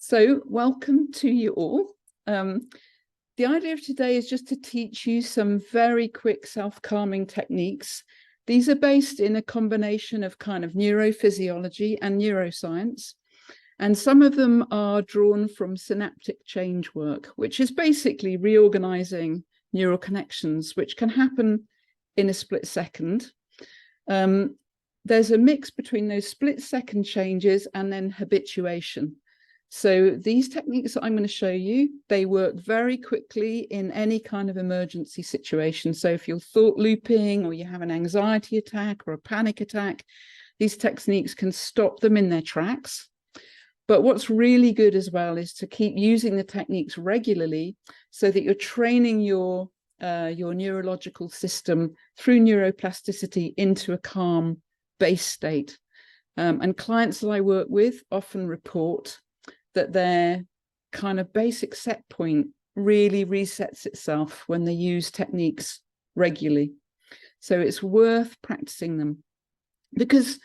So welcome to you all. The idea of today is just to teach you some very quick self-calming techniques. These are based in a combination of kind of neurophysiology and neuroscience. And some of them are drawn from synaptic change work, which is basically reorganizing neural connections, which can happen in a split second. There's a mix between those split second changes and then habituation. So these techniques that I'm going to show you, they work very quickly in any kind of emergency situation. So if you're thought looping or you have an anxiety attack or a panic attack, these techniques can stop them in their tracks. But what's really good as well is to keep using the techniques regularly so that you're training your neurological system through neuroplasticity into a calm base state. And clients that I work with often report that their kind of basic set point really resets itself when they use techniques regularly. So it's worth practicing them, because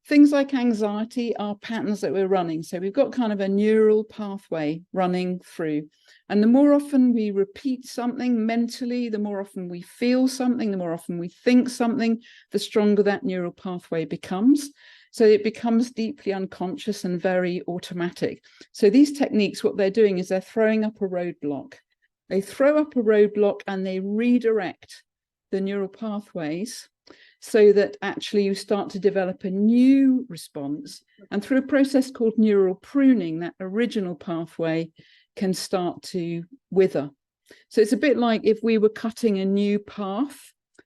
things like anxiety are patterns that we're running. So we've got kind of a neural pathway running through. And the more often we repeat something mentally, the more often we feel something, the more often we think something, the stronger that neural pathway becomes. So it becomes deeply unconscious and very automatic. So these techniques, what they're doing is they're throwing up a roadblock. They throw up a roadblock and they redirect the neural pathways so that actually you start to develop a new response. And through a process called neural pruning, that original pathway can start to wither. So it's a bit like if we were cutting a new path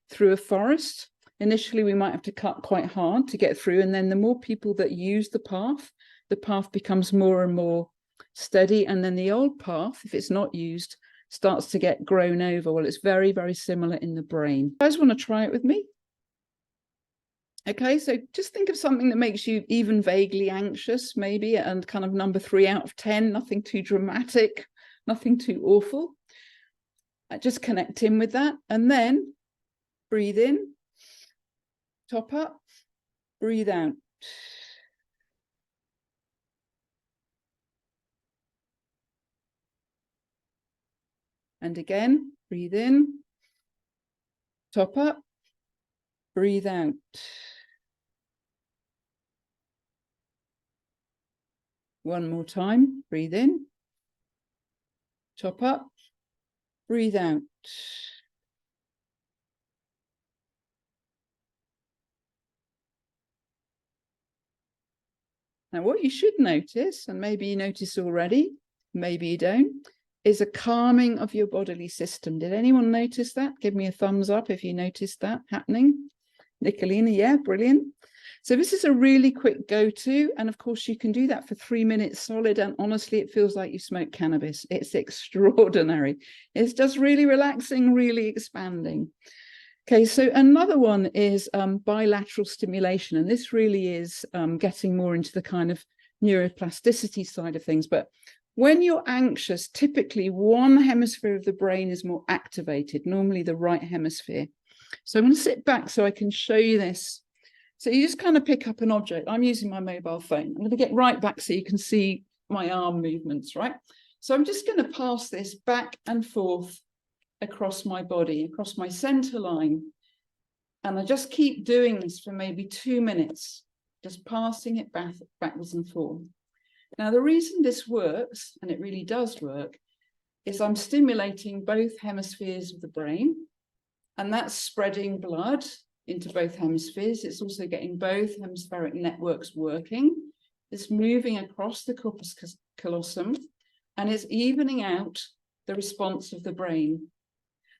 through a forest. Initially, we might have to cut quite hard to get through. And then the more people that use the path becomes more and more steady. And then the old path, if it's not used, starts to get grown over. Well, it's very, very similar in the brain. You guys want to try it with me? Okay, so just think of something that makes you even vaguely anxious, maybe, and kind of number 3 out of 10, nothing too dramatic, nothing too awful. Just connect in with that. And then breathe in. Top up, breathe out. And again, breathe in, top up, breathe out. One more time, breathe in, top up, breathe out. Now, what you should notice, and maybe you notice already, maybe you don't, is a calming of your bodily system. Did anyone notice that? Give me a thumbs up if you noticed that happening. Nicolina, yeah, brilliant. So this is a really quick go-to. And of course, you can do that for 3 minutes solid. And honestly, it feels like you smoke cannabis. It's extraordinary. It's just really relaxing, really expanding. Okay, so another one is bilateral stimulation, and this really is getting more into the kind of neuroplasticity side of things. But when you're anxious, typically one hemisphere of the brain is more activated, normally the right hemisphere. So I'm going to sit back so I can show you this. So you just kind of pick up an object. I'm using my mobile phone. I'm going to get right back so you can see my arm movements, right? So I'm just going to pass this back and forth across my body, across my center line. And I just keep doing this for maybe 2 minutes, just passing it backwards and forth. Now, the reason this works, and it really does work, is I'm stimulating both hemispheres of the brain, and that's spreading blood into both hemispheres. It's also getting both hemispheric networks working. It's moving across the corpus callosum, and it's evening out the response of the brain.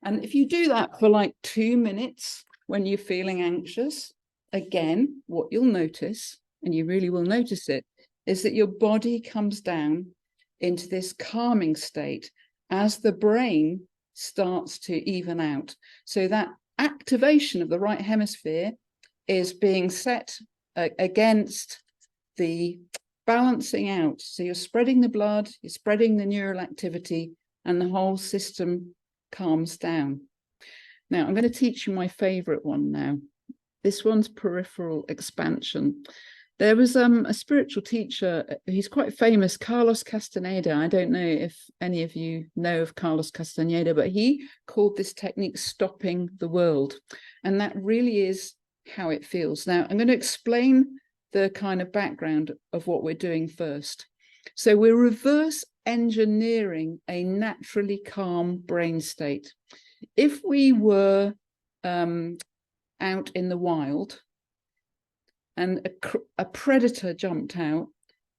And if you do that for like 2 minutes when you're feeling anxious, again, what you'll notice, and you really will notice it, is that your body comes down into this calming state as the brain starts to even out. So that activation of the right hemisphere is being set against the balancing out. So you're spreading the blood, you're spreading the neural activity, and the whole system calms down. Now, I'm going to teach you my favorite one now. This one's peripheral expansion. There was a spiritual teacher, he's quite famous, Carlos Castaneda. I don't know if any of you know of Carlos Castaneda, but he called this technique stopping the world. And that really is how it feels. Now, I'm going to explain the kind of background of what we're doing first. So we're reverse engineering a naturally calm brain state. If we were out in the wild, and a predator jumped out,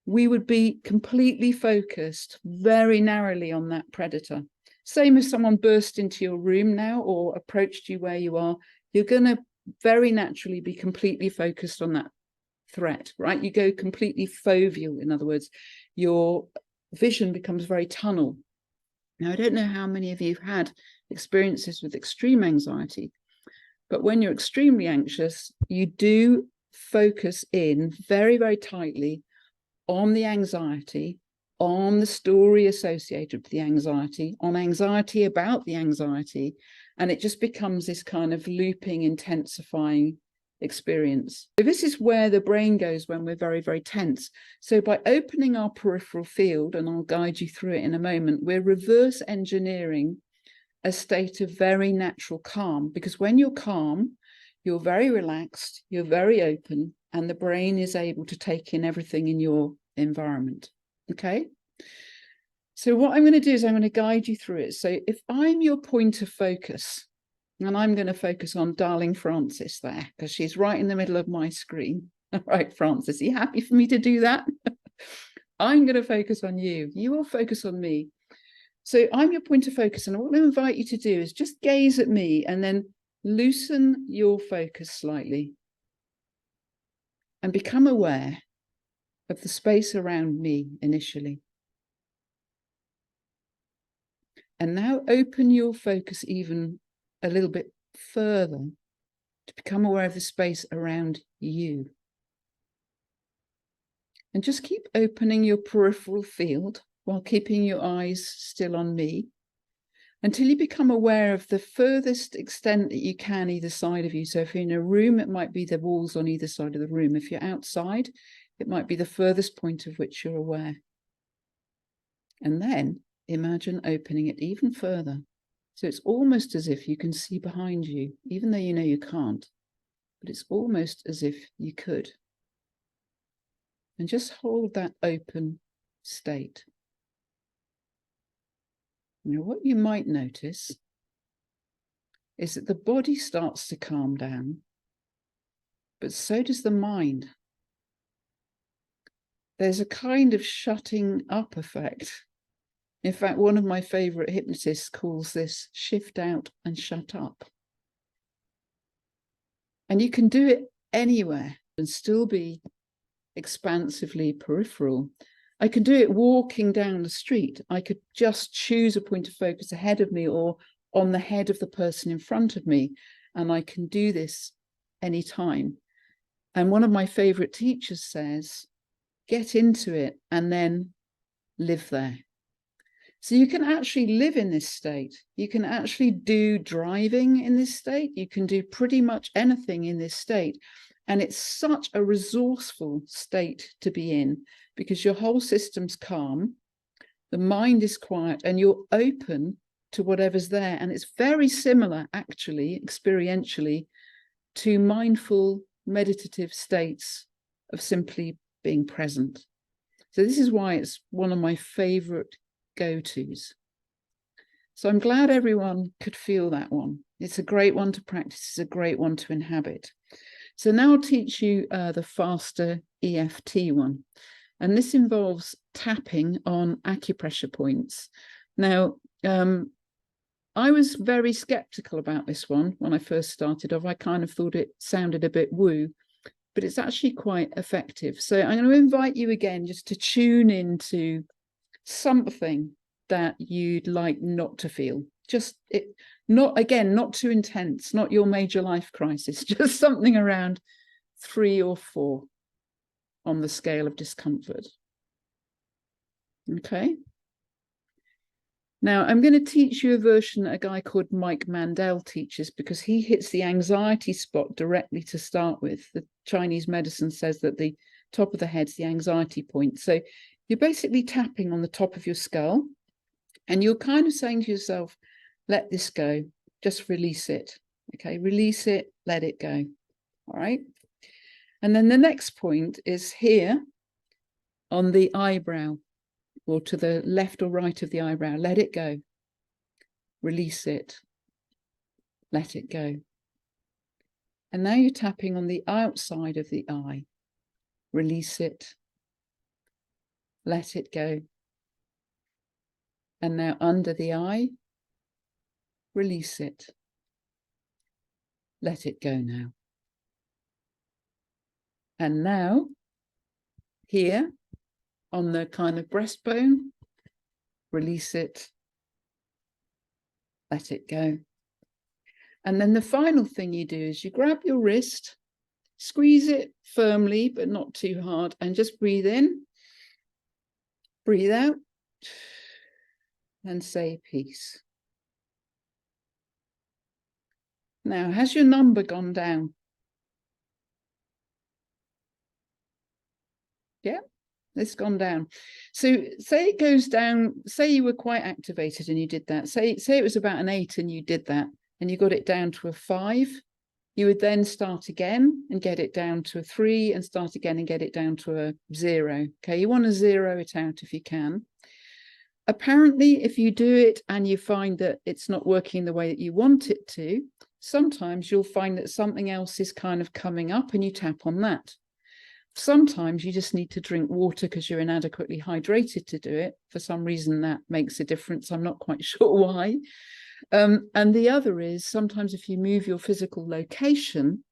we would be completely focused very narrowly on that predator. Same if someone burst into your room now or approached you where you are, you're going to very naturally be completely focused on that threat, right? You go completely foveal, in other words, your vision becomes very tunnel. Now, I don't know how many of you have had experiences with extreme anxiety, but when you're extremely anxious, you do focus in very, very tightly on the anxiety, on the story associated with the anxiety, on anxiety about the anxiety, and it just becomes this kind of looping, intensifying experience. So this is where the brain goes when we're very, very tense. So by opening our peripheral field, and I'll guide you through it in a moment, we're reverse engineering a state of very natural calm, because when you're calm, you're very relaxed, you're very open, and the brain is able to take in everything in your environment. Okay? So what I'm going to do is I'm going to guide you through it. So if I'm your point of focus, and I'm going to focus on darling Frances there, because she's right in the middle of my screen. All right, Frances, are you happy for me to do that? I'm going to focus on you. You will focus on me. So I'm your point of focus, and what I'm going to invite you to do is just gaze at me and then loosen your focus slightly and become aware of the space around me initially. And now open your focus even a little bit further to become aware of the space around you. And just keep opening your peripheral field while keeping your eyes still on me, until you become aware of the furthest extent that you can either side of you. So if you're in a room, it might be the walls on either side of the room. If you're outside, it might be the furthest point of which you're aware. And then imagine opening it even further. So it's almost as if you can see behind you, even though you know you can't, but it's almost as if you could. And just hold that open state. Now, what you might notice is that the body starts to calm down, but so does the mind. There's a kind of shutting up effect. In fact, one of my favorite hypnotists calls this shift out and shut up. And you can do it anywhere and still be expansively peripheral. I can do it walking down the street. I could just choose a point of focus ahead of me or on the head of the person in front of me. And I can do this anytime. And one of my favorite teachers says, get into it and then live there. So you can actually live in this state. You can actually do driving in this state. You can do pretty much anything in this state. And it's such a resourceful state to be in, because your whole system's calm, the mind is quiet, and you're open to whatever's there. And it's very similar, actually, experientially, to mindful meditative states of simply being present. So this is why it's one of my favorite go-tos. So I'm glad everyone could feel that one. It's a great one to practice. It's a great one to inhabit. So now I'll teach you the faster EFT one. And this involves tapping on acupressure points. Now, I was very skeptical about this one when I first started off. I kind of thought it sounded a bit woo, but it's actually quite effective. So I'm going to invite you again just to tune into something that you'd like not to feel. Just it, not too intense, not your major life crisis, just something around 3 or 4 on the scale of discomfort. Okay. Now I'm going to teach you a version that a guy called Mike Mandel teaches, because he hits the anxiety spot directly to start with. The Chinese medicine says that the top of the head's the anxiety point. So you're basically tapping on the top of your skull, and you're kind of saying to yourself, let this go, just release it. Okay, release it, let it go. All right. And then the next point is here on the eyebrow, or to the left or right of the eyebrow. Let it go. Release it. Let it go. And now you're tapping on the outside of the eye. Release it. Let it go. And now under the eye. Release it. Let it go now. And now here on the kind of breastbone, release it. Let it go. And then the final thing you do is you grab your wrist, squeeze it firmly, but not too hard, and just breathe in, breathe out, and say peace. Now, has your number gone down? Yeah, it's gone down. So say it goes down, say you were quite activated and you did that. Say it was about an 8 and you did that, and you got it down to a 5. You would then start again and get it down to a 3, and start again and get it down to a 0. Okay, you want to zero it out if you can. Apparently, if you do it and you find that it's not working the way that you want it to, sometimes you'll find that something else is kind of coming up and you tap on that. Sometimes you just need to drink water because you're inadequately hydrated to do it. For some reason, that makes a difference. I'm not quite sure why. And the other is sometimes if you move your physical location,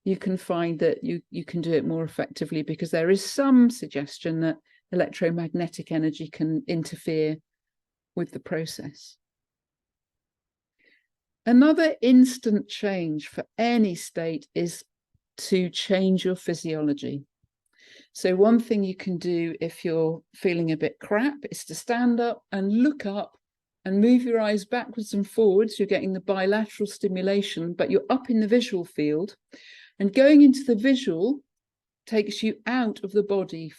you can find that you can do it more effectively, because there is some suggestion that electromagnetic energy can interfere with the process. Another instant change for any state is to change your physiology. So one thing you can do if you're feeling a bit crap is to stand up and look up and move your eyes backwards and forwards. You're getting the bilateral stimulation, but you're up in the visual field, and going into the visual takes you out of the body,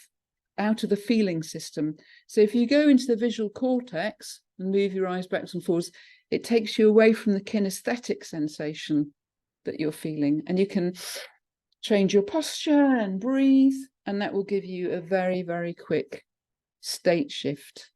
out of the feeling system. So if you go into the visual cortex and move your eyes backwards and forwards, it takes you away from the kinesthetic sensation that you're feeling, and you can change your posture and breathe, and that will give you a very, very quick state shift.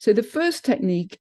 So the first technique